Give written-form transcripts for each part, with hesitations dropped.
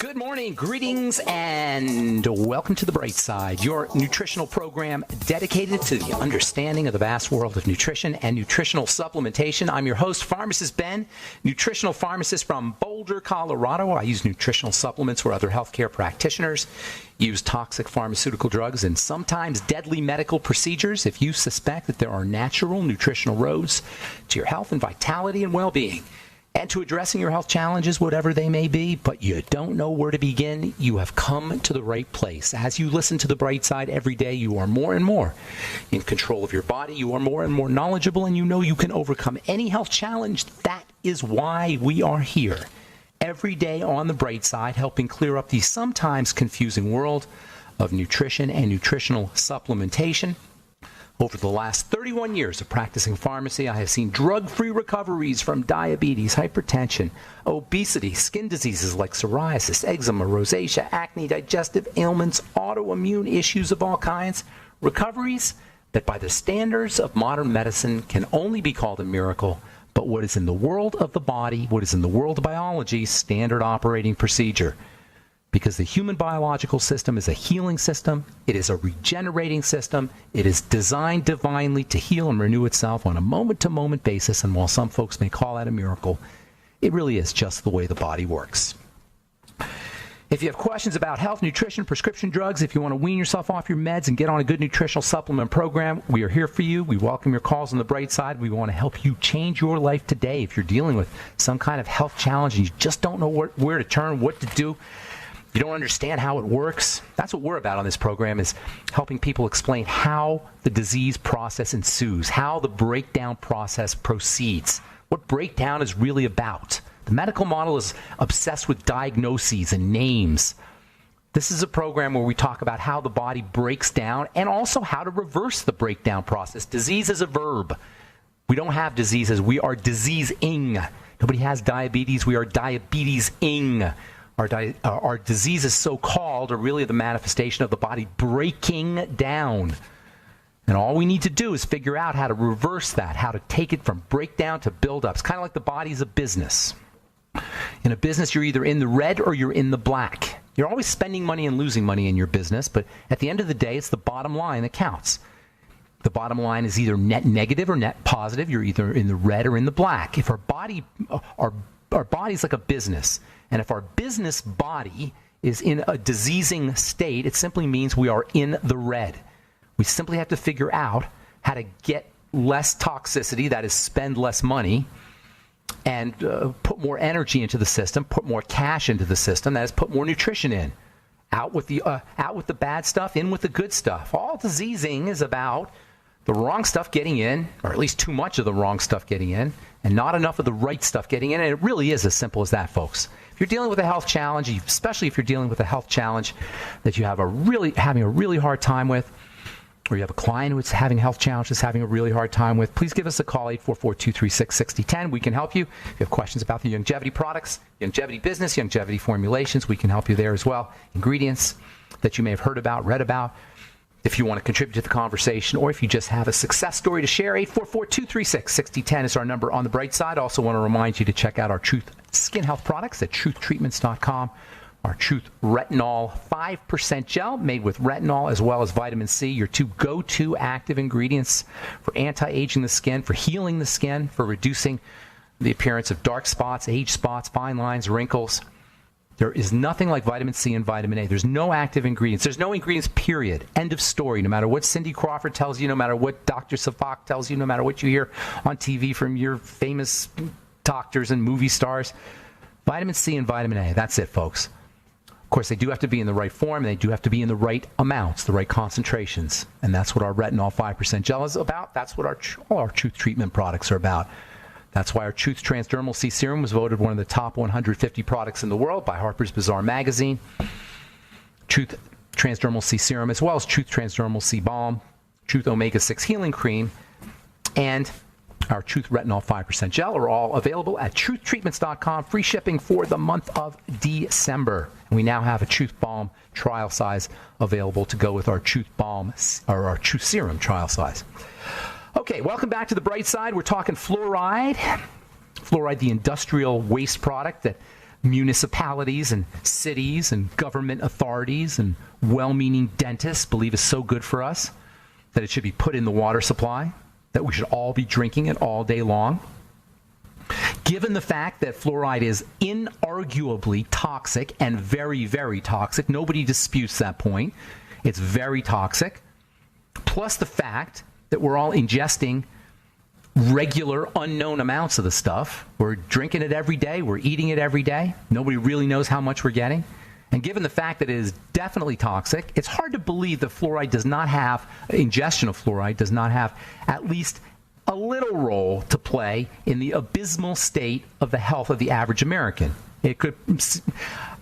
Good morning, greetings, and welcome to The Bright Side, your nutritional program dedicated to the understanding of the vast world of nutrition and nutritional supplementation. I'm your host, Pharmacist Ben, nutritional pharmacist from Boulder, Colorado. I use nutritional supplements where other healthcare practitioners use toxic pharmaceutical drugs and sometimes deadly medical procedures. If you suspect that there are natural nutritional roads to your health and vitality and well-being, and to addressing your health challenges, whatever they may be, but you don't know where to begin, you have come to the right place. As you listen to The Bright Side every day, you are more and more in control of your body. You are more and more knowledgeable, and you know you can overcome any health challenge. That is why we are here every day on The Bright Side, helping clear up the sometimes confusing world of nutrition and nutritional supplementation. Over the last 31 years of practicing pharmacy, I have seen drug-free recoveries from diabetes, hypertension, obesity, skin diseases like psoriasis, eczema, rosacea, acne, digestive ailments, autoimmune issues of all kinds. Recoveries that by the standards of modern medicine can only be called a miracle, but what is in the world of the body, what is in the world of biology, standard operating procedure. Because the human biological system is a healing system, it is a regenerating system, it is designed divinely to heal and renew itself on a moment-to-moment basis, and while some folks may call that a miracle, it really is just the way the body works. If you have questions about health, nutrition, prescription drugs, if you want to wean yourself off your meds and get on a good nutritional supplement program, we are here for you. We welcome your calls on The Bright Side. We want to help you change your life today. If you're dealing with some kind of health challenge and you just don't know where to turn, what to do, you don't understand how it works, that's what we're about on this program, is helping people explain how the disease process ensues, how the breakdown process proceeds, what breakdown is really about. The medical model is obsessed with diagnoses and names. This is a program where we talk about how the body breaks down and also how to reverse the breakdown process. Disease is a verb. We don't have diseases. We are diseasing. Nobody has diabetes. We are diabetesing. Our diseases, so-called, are really the manifestation of the body breaking down. And all we need to do is figure out how to reverse that, how to take it from breakdown to build-up. It's kind of like the body's a business. In a business, you're either in the red or you're in the black. You're always spending money and losing money in your business, but at the end of the day, it's the bottom line that counts. The bottom line is either net negative or net positive. You're either in the red or in the black. If our body's like a business, and if our business body is in a diseasing state, it simply means we are in the red. We simply have to figure out how to get less toxicity, that is spend less money, and put more energy into the system, put more cash into the system, that is put more nutrition in. Out with the bad stuff, in with the good stuff. All diseasing is about the wrong stuff getting in, or at least too much of the wrong stuff getting in, and not enough of the right stuff getting in. And it really is as simple as that, folks. If you're dealing with a health challenge, especially if you're dealing with a health challenge that you have having a really hard time with, or you have a client who's having health challenges, having a really hard time with, please give us a call, 844-236-6010. We can help you. If you have questions about the longevity products, longevity business, longevity formulations, we can help you there as well. Ingredients that you may have heard about, read about. If you want to contribute to the conversation, or if you just have a success story to share, 844-236-6010 is our number on The Bright Side. Also want to remind you to check out our Truth Skin Health products at truthtreatments.com. Our Truth Retinol 5% gel made with retinol as well as vitamin C, your two go-to active ingredients for anti-aging the skin, for healing the skin, for reducing the appearance of dark spots, age spots, fine lines, wrinkles. There is nothing like vitamin C and vitamin A. There's no active ingredients. There's no ingredients, period. End of story. No matter what Cindy Crawford tells you, no matter what Dr. Savak tells you, no matter what you hear on TV from your famous doctors and movie stars, vitamin C and vitamin A. That's it, folks. Of course, they do have to be in the right form. They do have to be in the right amounts, the right concentrations. And that's what our Retinol 5% gel is about. That's what all our Truth treatment products are about. That's why our Truth Transdermal C Serum was voted one of the top 150 products in the world by Harper's Bazaar magazine. Truth Transdermal C Serum, as well as Truth Transdermal C Balm, Truth Omega-6 Healing Cream, and our Truth Retinol 5% Gel are all available at truthtreatments.com. Free shipping for the month of December. And we now have a Truth Balm trial size available to go with our Truth Balm, or our Truth Serum trial size. Okay, welcome back to The Bright Side. We're talking fluoride. Fluoride, the industrial waste product that municipalities and cities and government authorities and well-meaning dentists believe is so good for us that it should be put in the water supply, that we should all be drinking it all day long. Given the fact that fluoride is inarguably toxic and very, very toxic, nobody disputes that point. It's very toxic. Plus the fact that we're all ingesting regular, unknown amounts of the stuff. We're drinking it every day. We're eating it every day. Nobody really knows how much we're getting. And given the fact that it is definitely toxic, it's hard to believe that fluoride does not have, ingestion of fluoride does not have at least a little role to play in the abysmal state of the health of the average American. It could,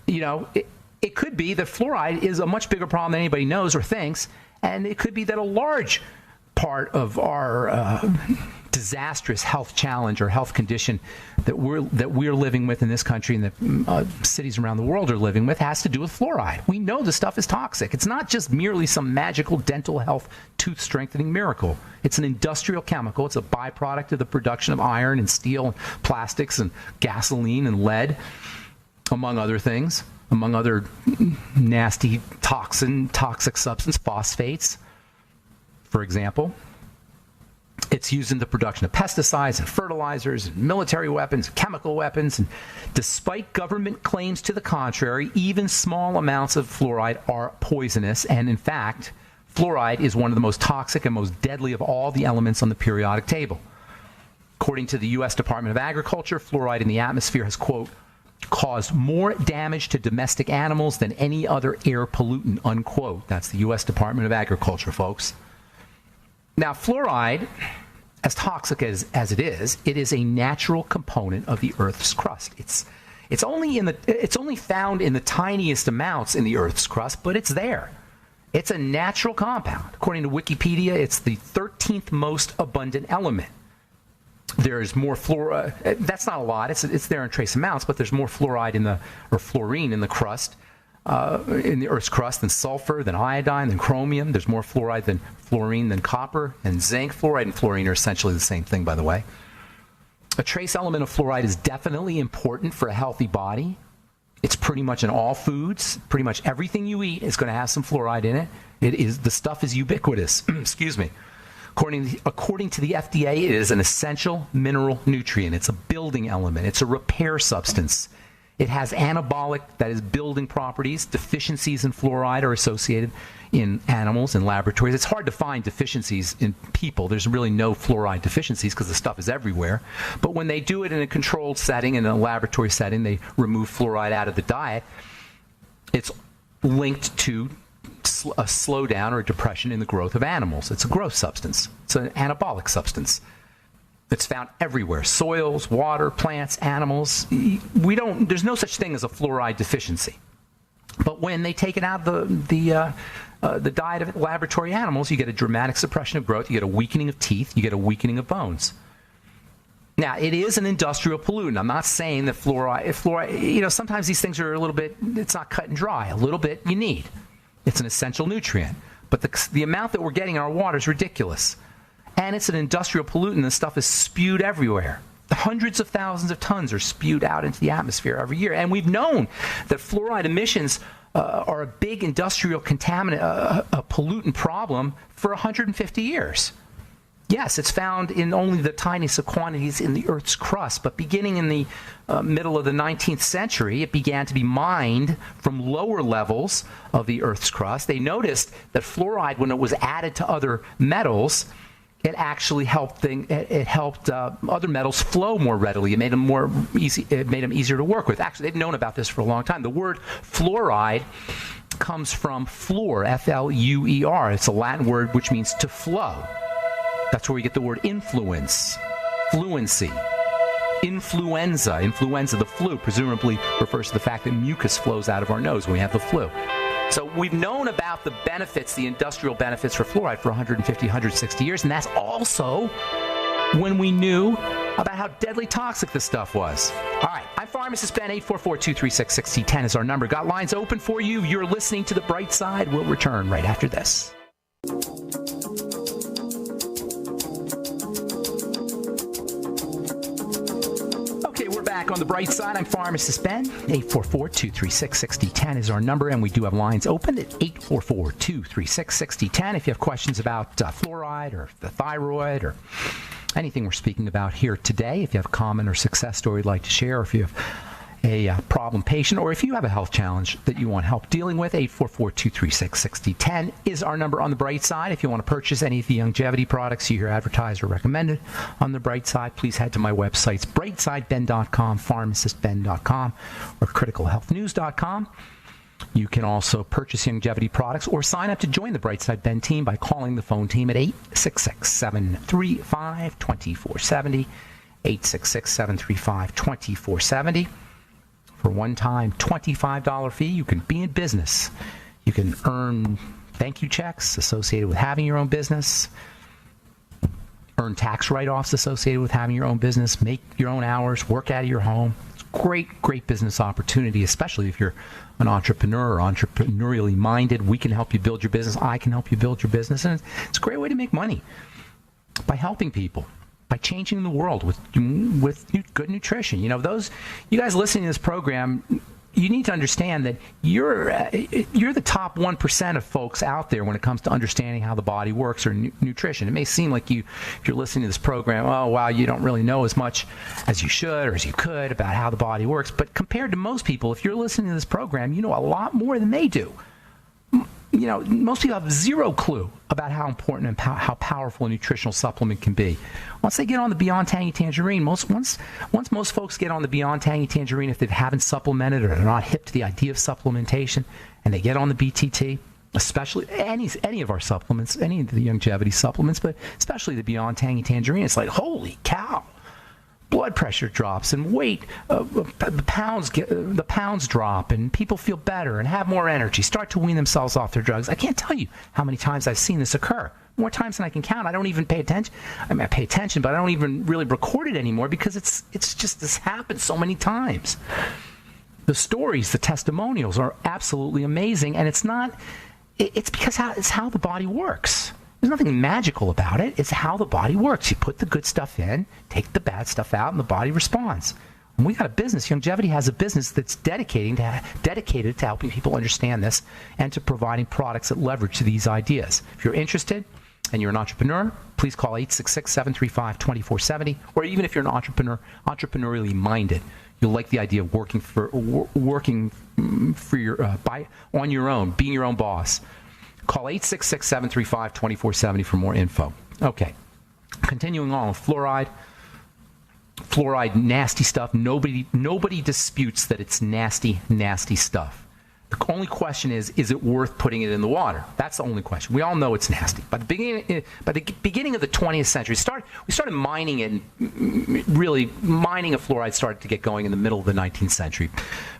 it could be that fluoride is a much bigger problem than anybody knows or thinks, and it could be that a large part of our disastrous health challenge or health condition that we're living with in this country and that cities around the world are living with has to do with fluoride. We know the stuff is toxic. It's not just merely some magical dental health tooth strengthening miracle. It's an industrial chemical. It's a byproduct of the production of iron and steel and plastics and gasoline and lead, among other things, among other nasty toxic substance, phosphates, for example. It's used in the production of pesticides and fertilizers and military weapons, chemical weapons. And despite government claims to the contrary, even small amounts of fluoride are poisonous. And in fact, fluoride is one of the most toxic and most deadly of all the elements on the periodic table. According to the U.S. Department of Agriculture, fluoride in the atmosphere has, quote, caused more damage to domestic animals than any other air pollutant, unquote. That's the U.S. Department of Agriculture, folks. Now, fluoride, as toxic as it is a natural component of the Earth's crust. It's only found in the tiniest amounts in the Earth's crust, but it's there. It's a natural compound. According to Wikipedia, it's the 13th most abundant element. There's more fluoride. That's not a lot. It's there in trace amounts, but there's more fluoride or fluorine in the crust. In the Earth's crust than sulfur, than iodine, than chromium. There's more fluoride than fluorine than copper and zinc. Fluoride and fluorine are essentially the same thing, by the way. A trace element of fluoride is definitely important for a healthy body. It's pretty much in all foods. Pretty much everything you eat is going to have some fluoride in it. The stuff is ubiquitous. Excuse me. According to the FDA, it is an essential mineral nutrient. It's a building element. It's a repair substance. It has anabolic, that is, building properties. Deficiencies in fluoride are associated in animals and laboratories. It's hard to find deficiencies in people. There's really no fluoride deficiencies because the stuff is everywhere. But when they do it in a controlled setting, in a laboratory setting, they remove fluoride out of the diet, it's linked to a slowdown or a depression in the growth of animals. It's a growth substance. It's an anabolic substance. It's found everywhere: soils, water, plants, animals. There's no such thing as a fluoride deficiency. But when they take it out of the diet of laboratory animals, you get a dramatic suppression of growth. You get a weakening of teeth. You get a weakening of bones. Now, it is an industrial pollutant. I'm not saying that fluoride, sometimes these things are a little bit, it's not cut and dry. A little bit you need. It's an essential nutrient. But the amount that we're getting in our water is ridiculous. And it's an industrial pollutant. The stuff is spewed everywhere. Hundreds of thousands of tons are spewed out into the atmosphere every year. And we've known that fluoride emissions are a big industrial contaminant, a pollutant problem for 150 years. Yes, it's found in only the tiniest of quantities in the Earth's crust, but beginning in the middle of the 19th century, it began to be mined from lower levels of the Earth's crust. They noticed that fluoride, when it was added to other metals, it actually helped other metals flow more readily. It made them easier to work with. Actually, they've known about this for a long time. The word fluoride comes from fluor, F-L-U-E-R. It's a Latin word which means to flow. That's where we get the word influence, fluency. Influenza, the flu, presumably refers to the fact that mucus flows out of our nose when we have the flu. So we've known about the benefits, the industrial benefits for fluoride for 150, 160 years, and that's also when we knew about how deadly toxic this stuff was. All right, I'm Pharmacist Ben. 844-236-6010 is our number. Got lines open for you. You're listening to The Bright Side. We'll return right after this. back on the bright side. I'm Pharmacist Ben. 844-236-6010 is our number, and we do have lines open at 844-236-6010. If you have questions about fluoride or the thyroid or anything we're speaking about here today, if you have a comment or success story you'd like to share, or if you have a problem patient, or if you have a health challenge that you want help dealing with, 844-236-6010 is our number on the bright side. If you want to purchase any of the longevity products you hear advertised or recommended on the bright side, please head to my websites, brightsideben.com, pharmacistben.com, or criticalhealthnews.com. You can also purchase longevity products or sign up to join the Brightside Ben team by calling the phone team at 866-735-2470, 866-735-2470. For a one-time $25 fee, you can be in business. You can earn thank you checks associated with having your own business, earn tax write-offs associated with having your own business, make your own hours, work out of your home. It's a great business opportunity, especially if you're an entrepreneur or entrepreneurially minded. We can help you build your business. I can help you build your business. And it's a great way to make money by helping people, by changing the world with good nutrition. You know, you guys listening to this program, you need to understand that you're the top 1% of folks out there when it comes to understanding how the body works or nutrition. It may seem like if you're listening to this program, oh, wow, you don't really know as much as you should or as you could about how the body works. But compared to most people, if you're listening to this program, you know a lot more than they do. You know, most people have zero clue about how important and how powerful a nutritional supplement can be. Once they get on the Beyond Tangy Tangerine, once most folks get on the Beyond Tangy Tangerine, if they haven't supplemented or they're not hip to the idea of supplementation, and they get on the BTT, especially any of our supplements, any of the longevity supplements, but especially the Beyond Tangy Tangerine, it's like, holy cow. Blood pressure drops and weight, the pounds drop, and people feel better and have more energy, start to wean themselves off their drugs. I can't tell you how many times I've seen this occur. More times than I can count. I don't even pay attention. I mean, I pay attention, but I don't even really record it anymore because it's just this happens so many times. The stories, the testimonials are absolutely amazing, and it's because it's how the body works. There's nothing magical about it. It's how the body works. You put the good stuff in, take the bad stuff out, and the body responds. And we got a business. Longevity has a business that's dedicated to helping people understand this and to providing products that leverage these ideas. If you're interested and you're an entrepreneur, please call 866-735-2470. Or even if you're an entrepreneurially minded, you'll like the idea of working for your on your own, being your own boss. Call 866-735-2470 for more info. Okay. Continuing on with fluoride. Fluoride, nasty stuff. Nobody disputes that it's nasty stuff. The only question is it worth putting it in the water? That's the only question. We all know it's nasty. By the beginning of the 20th century, we started mining it, and really mining of fluoride started to get going in the middle of the 19th century.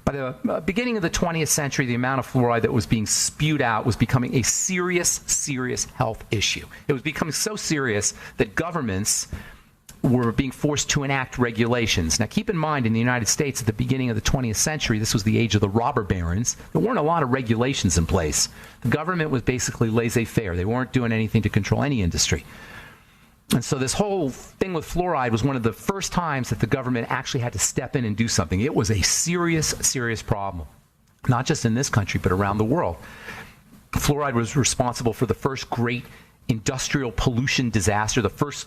By the beginning of the 20th century, the amount of fluoride that was being spewed out was becoming a serious health issue. It was becoming so serious that governments were being forced to enact regulations. Now, keep in mind, in the United States at the beginning of the 20th century, this was the age of the robber barons. There weren't a lot of regulations in place. The government was basically laissez-faire. They weren't doing anything to control any industry. And so this whole thing with fluoride was one of the first times that the government actually had to step in and do something. It was a serious problem, not just in this country, but around the world. Fluoride was responsible for the first great industrial pollution disaster, the first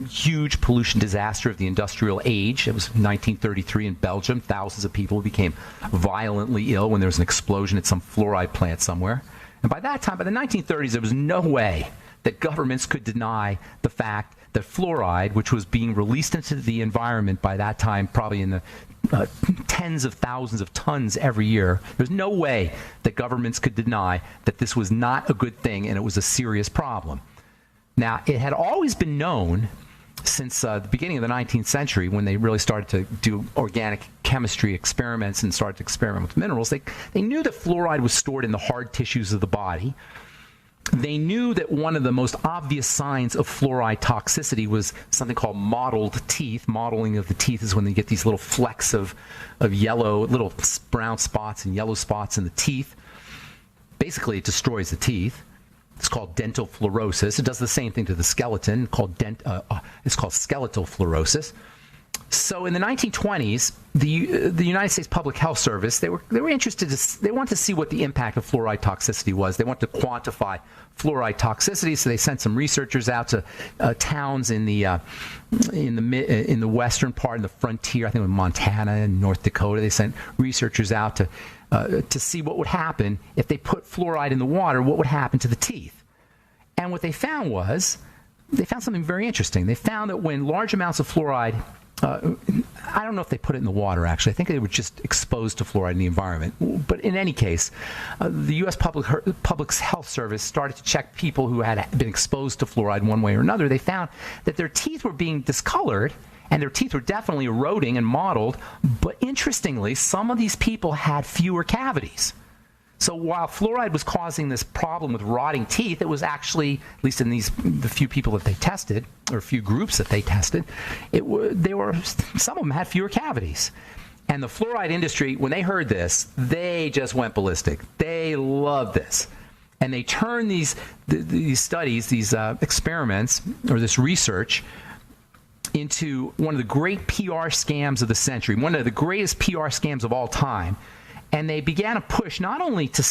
huge pollution disaster of the industrial age. It was 1933 in Belgium. Thousands of people became violently ill when there was an explosion at some fluoride plant somewhere. And by that time, by the 1930s, there was no way that governments could deny the fact that fluoride, which was being released into the environment by that time, probably in the tens of thousands of tons every year, there's no way that governments could deny that this was not a good thing and it was a serious problem. Now, it had always been known since the beginning of the 19th century, when they really started to do organic chemistry experiments and started to experiment with minerals. They knew that fluoride was stored in the hard tissues of the body. They knew that one of the most obvious signs of fluoride toxicity was something called mottled teeth. Mottling of the teeth is when they get these little flecks of yellow, little brown spots and yellow spots in the teeth. Basically, it destroys the teeth. It's called dental fluorosis. It does the same thing to the skeleton, it's called skeletal fluorosis. So in the 1920s, the United States Public Health Service, they were interested they wanted to see what the impact of fluoride toxicity was. They wanted to quantify fluoride toxicity, so they sent some researchers out to towns in the western part of the frontier. I think in Montana and North Dakota, they sent researchers out to see what would happen if they put fluoride in the water. What would happen to the teeth? And what they found was something very interesting. They found that when large amounts of fluoride I don't know if they put it in the water, actually. I think they were just exposed to fluoride in the environment. But in any case, the U.S. Public Health Service started to check people who had been exposed to fluoride one way or another. They found that their teeth were being discolored, and their teeth were definitely eroding and mottled. But interestingly, some of these people had fewer cavities. So while fluoride was causing this problem with rotting teeth, it was actually, at least in the few people that they tested, or few groups that they tested, some of them had fewer cavities. And the fluoride industry, when they heard this, they just went ballistic. They loved this. And they turned these studies, these experiments, or this research, into one of the great PR scams of the century, one of the greatest PR scams of all time. And they began to push not only to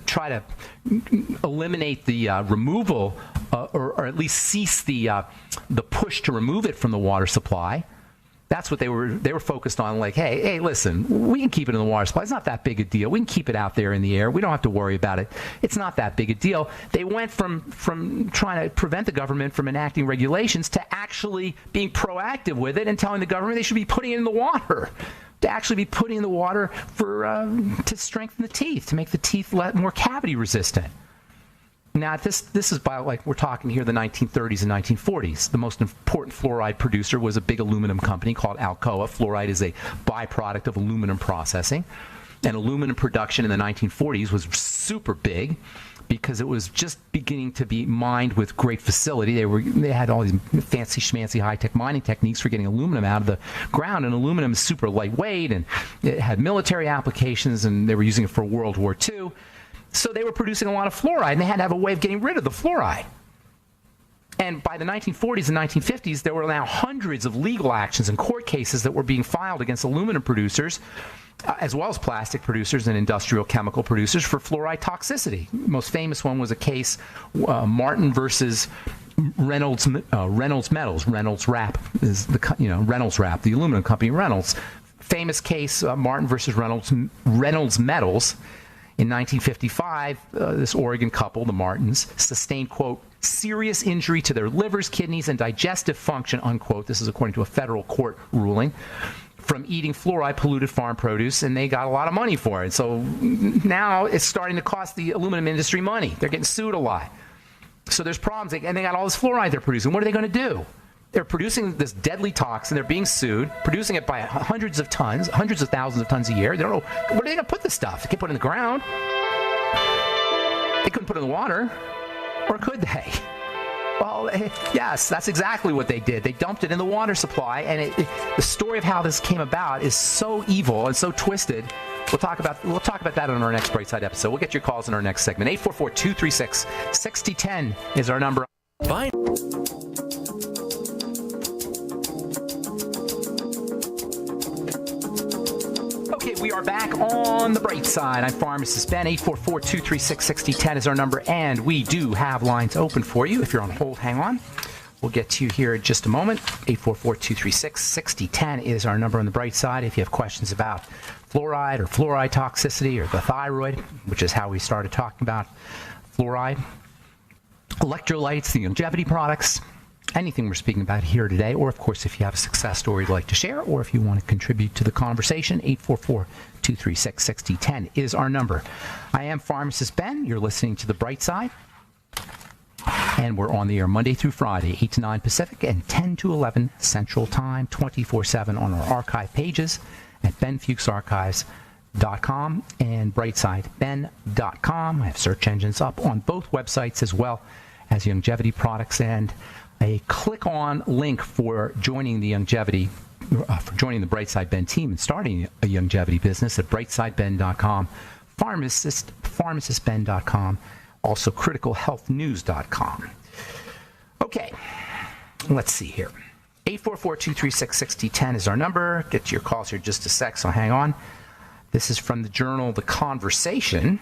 try to eliminate the removal or at least cease the push to remove it from the water supply. That's what they were focused on. Like, hey, listen, we can keep it in the water supply. It's not that big a deal. We can keep it out there in the air. We don't have to worry about it. It's not that big a deal. They went from trying to prevent the government from enacting regulations to actually being proactive with it and telling the government they should be putting it in the water. To actually be putting in the water to strengthen the teeth, to make the teeth more cavity resistant. Now, this is by, like, we're talking here the 1930s and 1940s. The most important fluoride producer was a big aluminum company called Alcoa. Fluoride is a byproduct of aluminum processing. And aluminum production in the 1940s was super big because it was just beginning to be mined with great facility. They had all these fancy schmancy high-tech mining techniques for getting aluminum out of the ground, and aluminum is super lightweight, and it had military applications, and they were using it for World War II. So they were producing a lot of fluoride, and they had to have a way of getting rid of the fluoride. And by the 1940s and 1950s, there were now hundreds of legal actions and court cases that were being filed against aluminum producers, as well as plastic producers and industrial chemical producers for fluoride toxicity. The most famous one was a case, Martin versus Reynolds Metals. Reynolds Wrap is Reynolds Wrap, the aluminum company Reynolds. Famous case, Martin versus Reynolds Metals. In 1955, this Oregon couple, the Martins, sustained, quote, serious injury to their livers, kidneys, and digestive function, unquote. This is according to a federal court ruling, from eating fluoride-polluted farm produce, and they got a lot of money for it. So now it's starting to cost the aluminum industry money. They're getting sued a lot. So there's problems, and they got all this fluoride they're producing. What are they going to do? They're producing this deadly toxin. They're being sued, producing it by hundreds of thousands of tons a year. They don't know, where are they going to put this stuff? They can't put it in the ground. They couldn't put it in the water, or could they? Well, yes, that's exactly what they did. They dumped it in the water supply, and the story of how this came about is so evil and so twisted. We'll talk about that on our next Brightside episode. We'll get your calls in our next segment. 844-236-6010 is our number. Bye. Okay, we are back on the bright side. I'm Pharmacist Ben. 844-236-6010 is our number, and we do have lines open for you. If you're on hold, hang on. We'll get to you here in just a moment. 844-236-6010 is our number on the bright side. If you have questions about fluoride or fluoride toxicity or the thyroid, which is how we started talking about fluoride, electrolytes, the longevity products, anything we're speaking about here today, or of course if you have a success story you'd like to share, or if you want to contribute to the conversation, 844-236-6010 is our number. I am Pharmacist Ben. You're listening to The Bright Side, and we're on the air Monday through Friday, 8 to 9 Pacific and 10 to 11 Central Time, 24/7 on our archive pages at benfuchsarchives.com and brightsideben.com. I have search engines up on both websites, as well as longevity products, and a click-on link for joining the longevity, for joining the Brightside Ben team and starting a longevity business at brightsideben.com, pharmacistben.com, also criticalhealthnews.com. Okay, let's see here. 844-236-6010 is our number. Get to your calls here in just a sec, so hang on. This is from the journal The Conversation.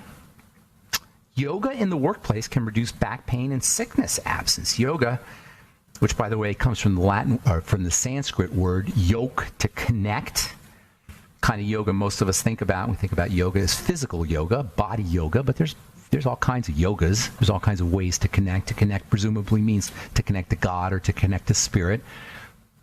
Yoga in the workplace can reduce back pain and sickness absence. Yoga, which by the way comes from the Latin or from the Sanskrit word yoke, to connect. Kind of yoga most of us think about. We think about yoga as physical yoga, body yoga, but there's all kinds of yogas. There's all kinds of ways to connect. To connect presumably means to connect to God or to connect to spirit.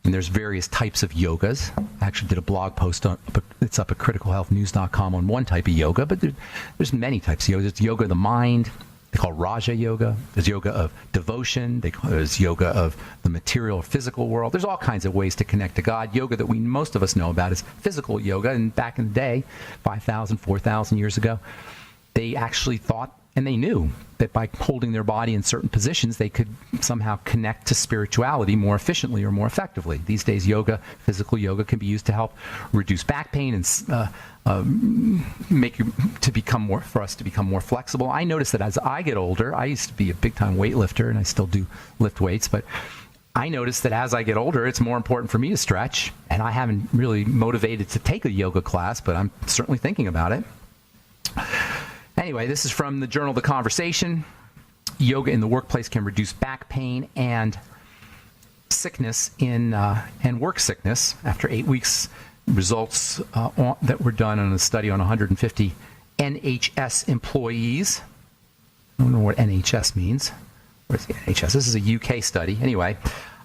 And there's various types of yogas. I actually did a blog post on it's up at criticalhealthnews.com on one type of yoga, but there's many types of yoga. There's yoga of the mind. They call Raja Yoga. There's yoga of devotion. There's yoga of the material or physical world. There's all kinds of ways to connect to God. Yoga that most of us know about is physical yoga. And back in the day, 5,000, 4,000 years ago, they actually thought and they knew that by holding their body in certain positions, they could somehow connect to spirituality more efficiently or more effectively. These days, physical yoga, can be used to help reduce back pain and for us to become more flexible. I notice that as I get older, I used to be a big-time weightlifter, and I still do lift weights, but I notice that as I get older, it's more important for me to stretch, and I haven't really motivated to take a yoga class, but I'm certainly thinking about it. Anyway, this is from the journal The Conversation. Yoga in the workplace can reduce back pain and sickness and work sickness. After 8 weeks, results that were done on a study on 150 NHS employees. I don't know what NHS means. Where's the NHS? This is a UK study. Anyway,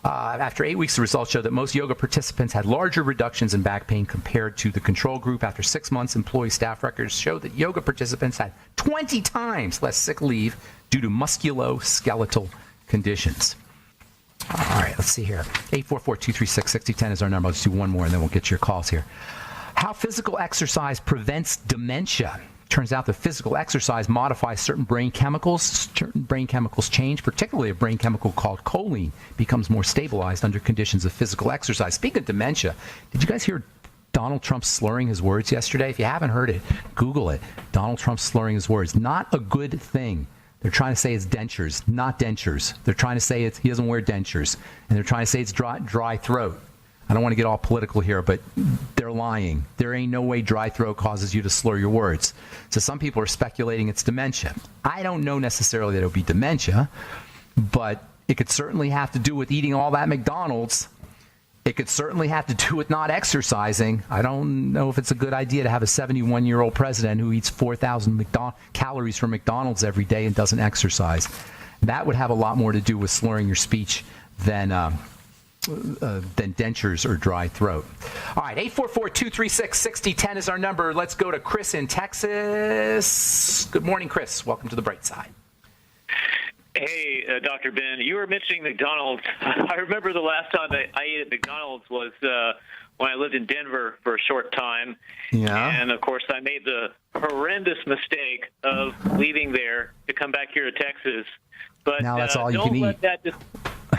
after 8 weeks, the results showed that most yoga participants had larger reductions in back pain compared to the control group. After 6 months, employee staff records showed that yoga participants had 20 times less sick leave due to musculoskeletal conditions. All right, let's see here. 844-236-6010 is our number. Let's do one more, and then we'll get your calls here. How physical exercise prevents dementia. Turns out that physical exercise modifies certain brain chemicals. Certain brain chemicals change, particularly a brain chemical called choline becomes more stabilized under conditions of physical exercise. Speaking of dementia, did you guys hear Donald Trump slurring his words yesterday? If you haven't heard it, Google it. Donald Trump slurring his words. Not a good thing. They're trying to say it's dentures, not dentures. They're trying to say he doesn't wear dentures. And they're trying to say it's dry throat. I don't want to get all political here, but they're lying. There ain't no way dry throat causes you to slur your words. So some people are speculating it's dementia. I don't know necessarily that it would be dementia, but it could certainly have to do with eating all that McDonald's. It could certainly have to do with not exercising. I don't know if it's a good idea to have a 71-year-old president who eats 4,000 calories from McDonald's every day and doesn't exercise. That would have a lot more to do with slurring your speech than dentures or dry throat. All right, 844-236-6010 is our number. Let's go to Chris in Texas. Good morning, Chris. Welcome to the Bright Side. Hey, Dr. Ben, you were mentioning McDonald's. I remember the last time that I ate at McDonald's was when I lived in Denver for a short time. Yeah. And, of course, I made the horrendous mistake of leaving there to come back here to Texas. But now that's all you can eat.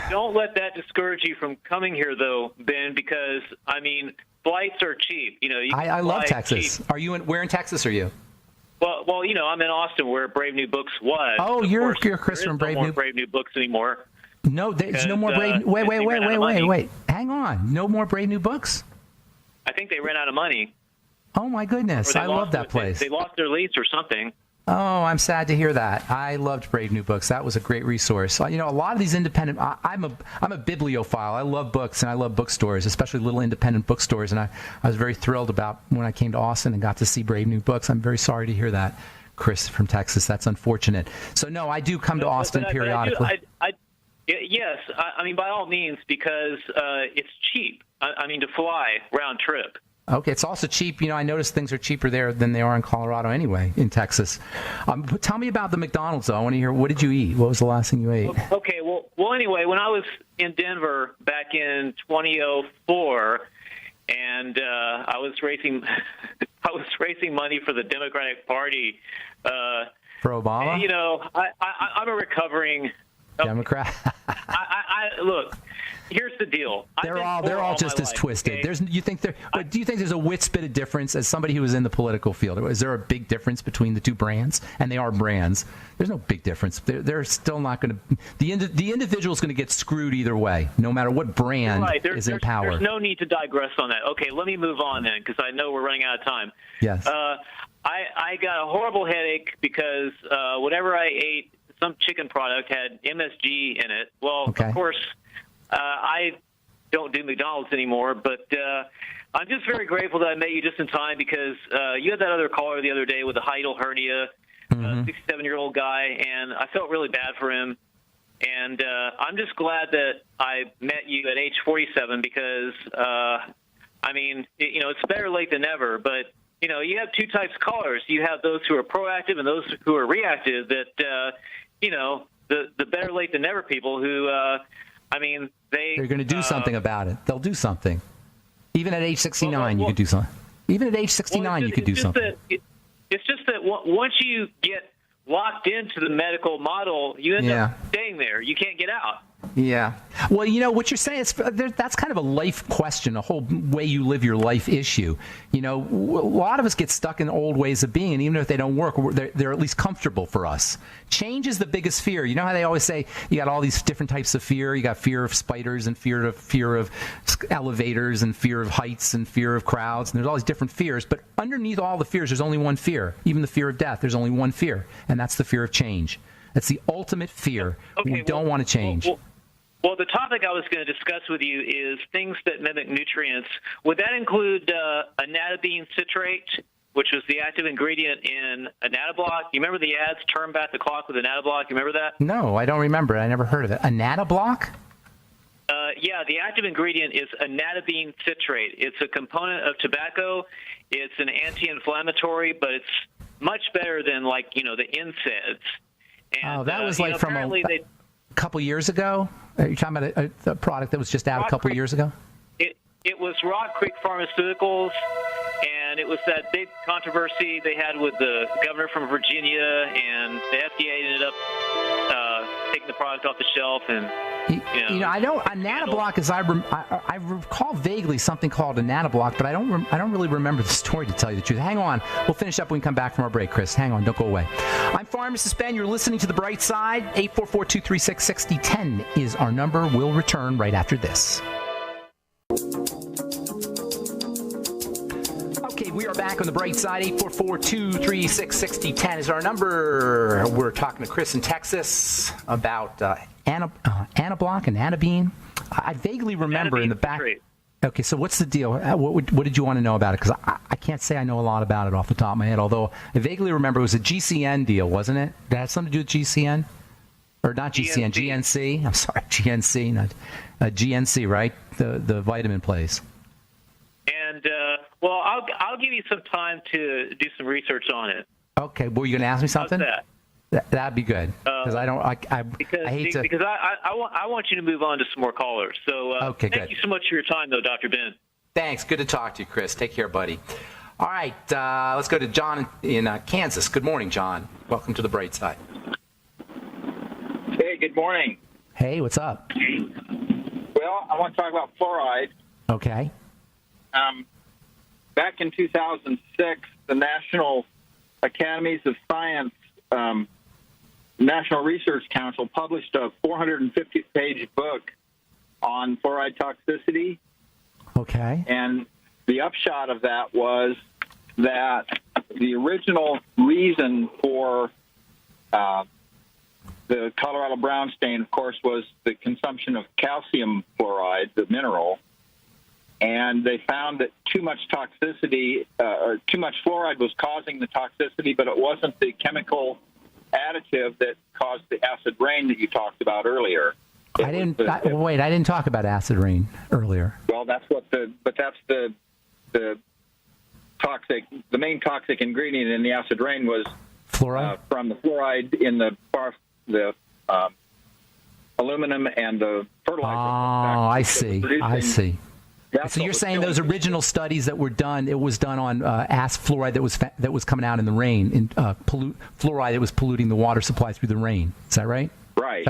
Don't let that discourage you from coming here, though, Ben, because, I mean, flights are cheap. You know, I love Texas. Cheap. Are you where in Texas are you? Well, you know, I'm in Austin, where Brave New Books was. Oh, you're Chris from Brave New. Brave New Books anymore. No, there's no more Brave. Wait. Hang on. No more Brave New Books. I think they ran out of money. Oh my goodness, I love that place. They lost their lease or something. Oh, I'm sad to hear that. I loved Brave New Books. That was a great resource. You know, a lot of these independent. I'm a bibliophile. I love books and I love bookstores, especially little independent bookstores. And I was very thrilled about when I came to Austin and got to see Brave New Books. I'm very sorry to hear that, Chris from Texas. That's unfortunate. So no, I do come to Austin periodically. Yes, I mean by all means, because it's cheap. I mean to fly round trip. Okay, it's also cheap. You know, I noticed things are cheaper there than they are in Colorado anyway, in Texas. But tell me about the McDonald's, though. I want to hear, what did you eat? What was the last thing you ate? Okay, well, anyway, when I was in Denver back in 2004, and I was raising money for the Democratic Party. For Obama? And, you know, I'm a recovering Democrat. I look. Here's the deal. They're all just as twisted. Okay? Do you think there's a wits bit of difference as somebody who is in the political field? Is there a big difference between the two brands? And they are brands. There's no big difference. They're still not going to. The individual is going to get screwed either way, no matter what brand is in power. There's no need to digress on that. Okay, let me move on then, because I know we're running out of time. Yes. I got a horrible headache because whatever I ate, some chicken product had MSG in it. Well, okay. Of course. I don't do McDonald's anymore, but I'm just very grateful that I met you just in time because you had that other caller the other day with a hiatal hernia, 67-year-old guy, and I felt really bad for him. And I'm just glad that I met you at age 47 because, it's better late than never. But, you have two types of callers. You have those who are proactive and those who are reactive that, the better late than never people who they're going to do something about it. They'll do something. Even at age 69, you could do something. Even at age 69, you could do something. It's just that once you get locked into the medical model, you end up staying there. You can't get out. Yeah. Well, what you're saying is that's kind of a life question, a whole way you live your life issue. A lot of us get stuck in old ways of being, and even if they don't work, they're at least comfortable for us. Change is the biggest fear. You know how they always say you got all these different types of fear? You got fear of spiders and fear of elevators and fear of heights and fear of crowds, and there's all these different fears. But underneath all the fears, there's only one fear. Even the fear of death, there's only one fear, and that's the fear of change. That's the ultimate fear. Okay, we don't want to change. Well, the topic I was going to discuss with you is things that mimic nutrients. Would that include anadabine citrate, which was the active ingredient in Anadablock? You remember the ads, turn back the clock with Anadablock? You remember that? No, I don't remember it. I never heard of it. Anadablock? Yeah, the active ingredient is anadabine citrate. It's a component of tobacco. It's an anti-inflammatory, but it's much better than, the NSAIDs. And, that was from a couple years ago? Are you talking about a product that was just out a couple years ago? It was Rock Creek Pharmaceuticals, and it was that big controversy they had with the governor from Virginia, and the FDA ended up taking the product off the shelf. And Anadablock is I recall vaguely something called Anadablock, but I don't really remember the story, to tell you the truth. Hang on, we'll finish up when we come back from our break, Chris. Hang on, don't go away. I'm Pharmacist Ben. You're listening to The Bright Side. 844-236-6010 is our number. We'll return right after this. Okay, we are back on The Bright Side. 844-236-6010 is our number. We're talking to Chris in Texas about Anablock and Anabine. I vaguely remember in the back. Okay, so what's the deal? What did you want to know about it? Because I can't say I know a lot about it off the top of my head, although I vaguely remember it was a GCN deal, wasn't it? That had something to do with GCN? Or not GCN, GNC. I'm sorry, GNC, not GNC, right? The vitamin place. And, I'll give you some time to do some research on it. Okay, were you going to ask me something? How's that? That'd be good. Because I hate to. Because I want you to move on to some more callers. So okay, thank you so much for your time, though, Dr. Ben. Thanks. Good to talk to you, Chris. Take care, buddy. All right, let's go to John in Kansas. Good morning, John. Welcome to The Bright Side. Hey, good morning. Hey, what's up? Well, I want to talk about fluoride. Okay. Back in 2006, the National Academies of Science National Research Council published a 450-page book on fluoride toxicity. Okay. And the upshot of that was that the original reason for the Colorado brown stain, of course, was the consumption of calcium fluoride, the mineral. And they found that too much toxicity, or too much fluoride was causing the toxicity, but it wasn't the chemical additive that caused the acid rain that you talked about earlier. I didn't talk about acid rain earlier. Well, that's the toxic, the main toxic ingredient in the acid rain was fluoride? From the fluoride in the aluminum and the fertilizer. Oh, I see. So you're saying those original studies that were done, it was done on acid fluoride that was coming out in the rain, fluoride that was polluting the water supply through the rain. Is that right? Right.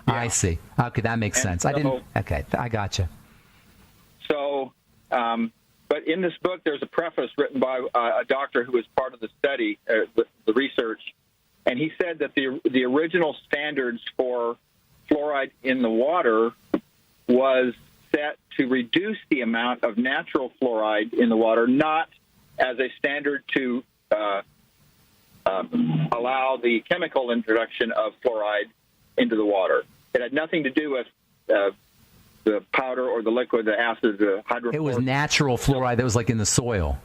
I see. Okay, that makes sense. Okay, I gotcha. So, but in this book, there's a preface written by a doctor who was part of the study, the research, and he said that the original standards for fluoride in the water was set to reduce the amount of natural fluoride in the water, not as a standard to allow the chemical introduction of fluoride into the water. It had nothing to do with the powder or the liquid, the acid, the hydrofluoric. It was natural fluoride that was like in the soil.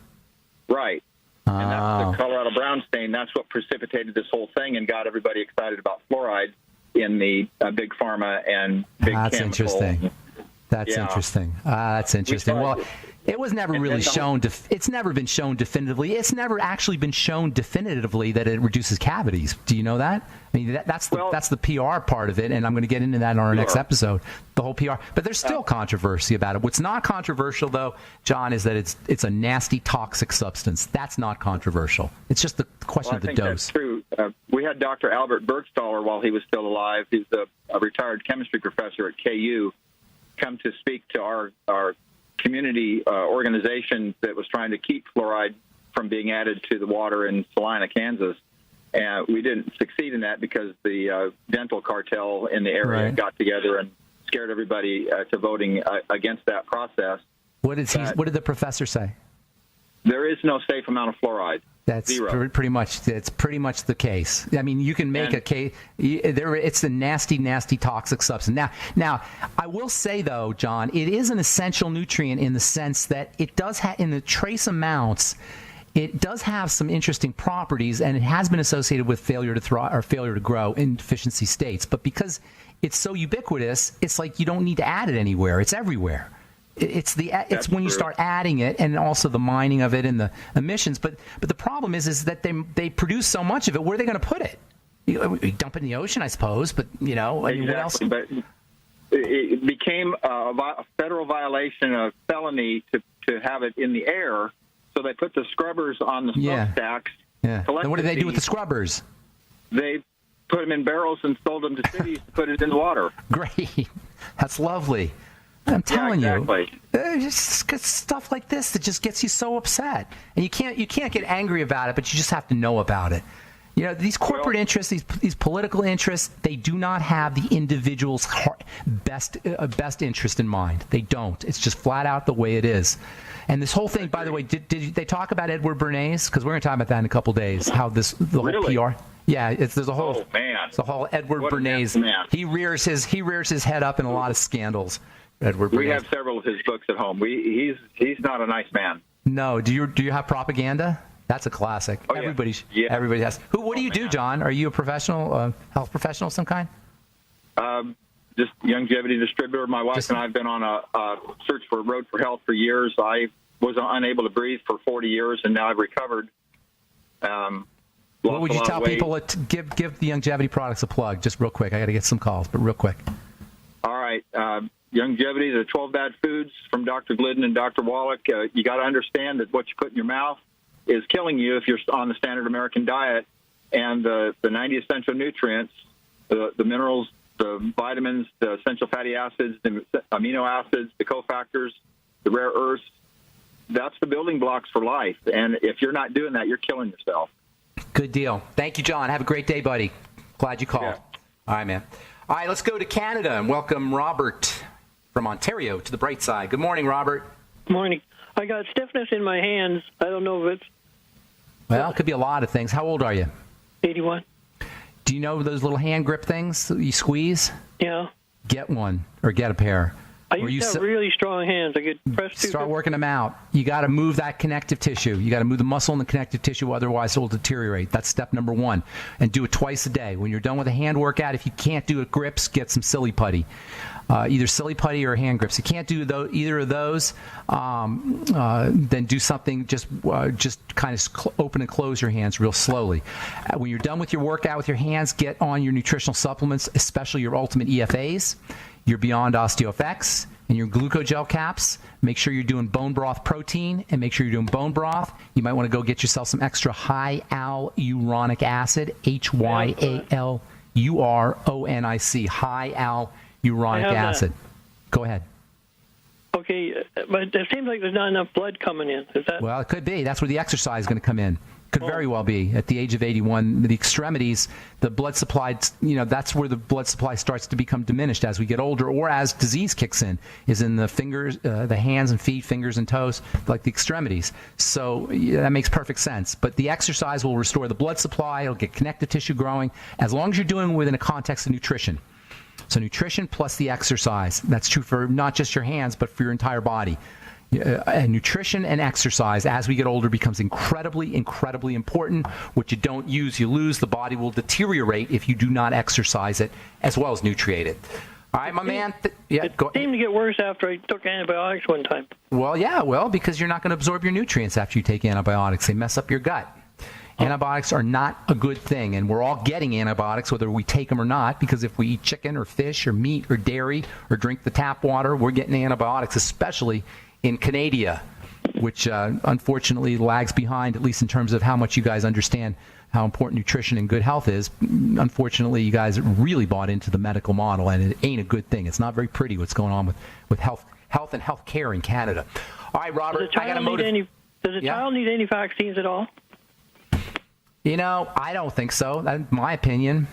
Right. And that's the Colorado brown stain. That's what precipitated this whole thing and got everybody excited about fluoride in the big pharma and big chemical. Interesting. That's interesting. That's interesting. Well, it was never really shown. It's never been shown definitively. It's never actually been shown definitively that it reduces cavities. Do you know that? I mean, that's the PR part of it, and I'm going to get into that in our next episode. The whole PR, but there's still controversy about it. What's not controversial, though, John, is that it's a nasty, toxic substance. That's not controversial. It's just the question of the dose. That's true. We had Dr. Albert Bergstaller while he was still alive. He's a retired chemistry professor at KU. Come to speak to our community organization that was trying to keep fluoride from being added to the water in Salina, Kansas. And we didn't succeed in that because the dental cartel in the area got together and scared everybody to voting against that process. What did the professor say? There is no safe amount of fluoride. That's pretty much. It's pretty much the case. I mean, you can make a case. It's a nasty, nasty, toxic substance. Now, I will say though, John, it is an essential nutrient in the sense that it does have, in the trace amounts, it does have some interesting properties, and it has been associated with failure to thrive or failure to grow in deficiency states. But because it's so ubiquitous, it's like you don't need to add it anywhere. It's everywhere. It's when you start adding it, and also the mining of it and the emissions. But the problem is that they produce so much of it. Where are they going to put it? You dump it in the ocean, I suppose. But exactly. What else? But it became a federal violation, a felony to have it in the air. So they put the scrubbers on the smokestacks. Yeah. Then what did they do with the scrubbers? They put them in barrels and sold them to cities to put it in the water. Great. That's lovely. I'm telling you, just stuff like this that just gets you so upset, and you can't get angry about it, but you just have to know about it. You know, these corporate interests, these political interests, they do not have the individual's best interest in mind. They don't. It's just flat out the way it is. And this whole thing, by the way, did they talk about Edward Bernays? Because we're going to talk about that in a couple days. How the whole PR. Yeah, there's a whole. Oh man. It's a whole Edward Bernays. He rears his head up in a lot of scandals. Edward Bernays. We have several of his books at home. He's not a nice man. No. Do you have propaganda? That's a classic. Oh, Everybody has. What do you do, John? Are you a professional, health professional of some kind? Just longevity distributor. My wife and I have been on a search for a road for health for years. I was unable to breathe for 40 years, and now I've recovered. What would you tell people? Give the longevity products a plug, just real quick. I got to get some calls, but real quick. All right. Longevity, the 12 bad foods from Dr. Glidden and Dr. Wallach. You got to understand that what you put in your mouth is killing you if you're on the standard American diet. And the 90 essential nutrients, the minerals, the vitamins, the essential fatty acids, the amino acids, the cofactors, the rare earths, that's the building blocks for life. And if you're not doing that, you're killing yourself. Good deal. Thank you, John. Have a great day, buddy. Glad you called. Yeah. All right, man. All right, let's go to Canada and welcome Robert from Ontario to the bright side. Good morning, Robert. Good morning. I got stiffness in my hands. I don't know if it's... Well, it could be a lot of things. How old are you? 81. Do you know those little hand grip things that you squeeze? Yeah. Get one or get a pair. I used to have really strong hands. I could press Start working them out. You got to move that connective tissue. You got to move the muscle and the connective tissue, otherwise it will deteriorate. That's step number one. And do it twice a day. When you're done with a hand workout, if you can't do it grips, get some silly putty. Either silly putty or hand grips. You can't do either of those, then do something, just kind of open and close your hands real slowly. When you're done with your workout with your hands, get on your nutritional supplements, especially your Ultimate EFAs, your Beyond OsteoFX, and your glucogel caps. Make sure you're doing bone broth protein, and make sure you're doing bone broth. You might want to go get yourself some extra high hyaluronic acid, HYALURONIC uronic, high hyaluronic acid. Go ahead. Okay, but it seems like there's not enough blood coming in. Is that? Well, it could be. That's where the exercise is going to come in. Could very well be. At the age of 81, the extremities, the blood supply, that's where the blood supply starts to become diminished as we get older, or as disease kicks in, is in the fingers, the hands and feet, fingers and toes, like the extremities. So that makes perfect sense. But the exercise will restore the blood supply. It'll get connective tissue growing, as long as you're doing it within a context of nutrition. So nutrition plus the exercise. That's true for not just your hands, but for your entire body. Nutrition and exercise as we get older becomes incredibly, incredibly important. What you don't use, you lose. The body will deteriorate if you do not exercise it as well as nutriate it. All right, my man. It seemed to get worse after I took antibiotics one time. Well, because you're not going to absorb your nutrients after you take antibiotics. They mess up your gut. Antibiotics are not a good thing, and we're all getting antibiotics whether we take them or not, because if we eat chicken or fish or meat or dairy or drink the tap water, we're getting antibiotics, especially in Canada, which unfortunately lags behind, at least in terms of how much you guys understand how important nutrition and good health is. Unfortunately, you guys really bought into the medical model, and it ain't a good thing. It's not very pretty what's going on with health and health care in Canada. All right, Robert, I got a motive. Does a child need any vaccines at all? I don't think so. That's my opinion.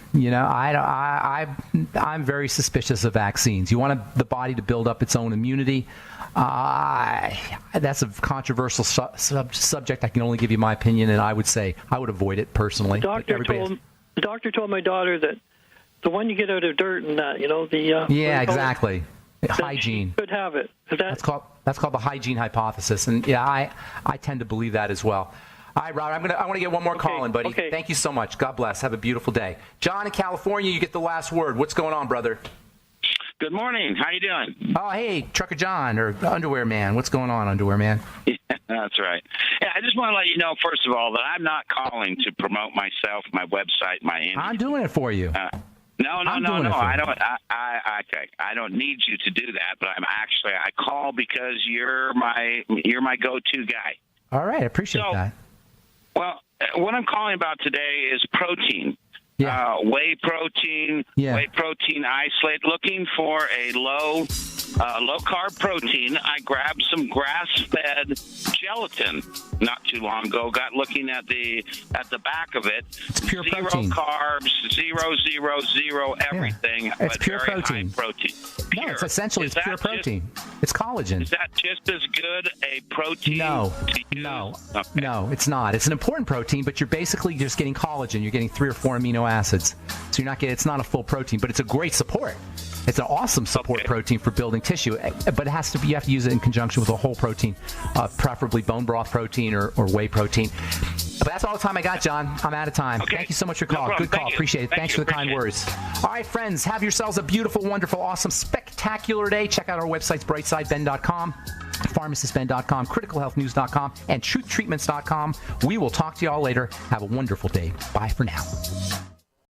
I'm very suspicious of vaccines. You want the body to build up its own immunity. That's a controversial subject. I can only give you my opinion, and I would say I would avoid it personally. The doctor told my daughter that the one you get out of dirt and that, Yeah, exactly. Hygiene. Could have it. That's called the hygiene hypothesis, and I tend to believe that as well. All right, Robert, I want to get one more call in, buddy. Okay. Thank you so much. God bless. Have a beautiful day. John in California, you get the last word. What's going on, brother? Good morning. How you doing? Oh, hey, Trucker John, or Underwear Man. What's going on, Underwear Man? Yeah, that's right. Yeah, I just want to let you know, first of all, that I'm not calling to promote myself, my website, my image. I'm doing it for you. No. I don't need you to do that, but I call because you're my go-to guy. All right, I appreciate that. Well, what I'm calling about today is protein. Yeah. Whey protein, whey protein isolate. Looking for a low carb protein. I grabbed some grass-fed gelatin not too long ago. Got looking at the back of it. It's pure zero protein. Carbs, zero everything. It's but pure very protein. High protein. No, it's essentially it's pure protein. It's collagen. Is that just as good a protein? No, to use? Okay. No, it's not. It's an important protein, but you're basically just getting collagen. You're getting 3 or 4 amino acids, so you're not getting. It's not a full protein, but it's a great support. It's an awesome support protein for building tissue, but it has to be. You have to use it in conjunction with a whole protein, preferably bone broth protein or whey protein. But that's all the time I got, John. I'm out of time. Okay. Thank you so much for your call. Good call. Appreciate it. Thanks for the kind words. All right, friends, have yourselves a beautiful, wonderful, awesome, spectacular day. Check out our websites, brightsideben.com, pharmacistben.com, criticalhealthnews.com, and truthtreatments.com. We will talk to you all later. Have a wonderful day. Bye for now.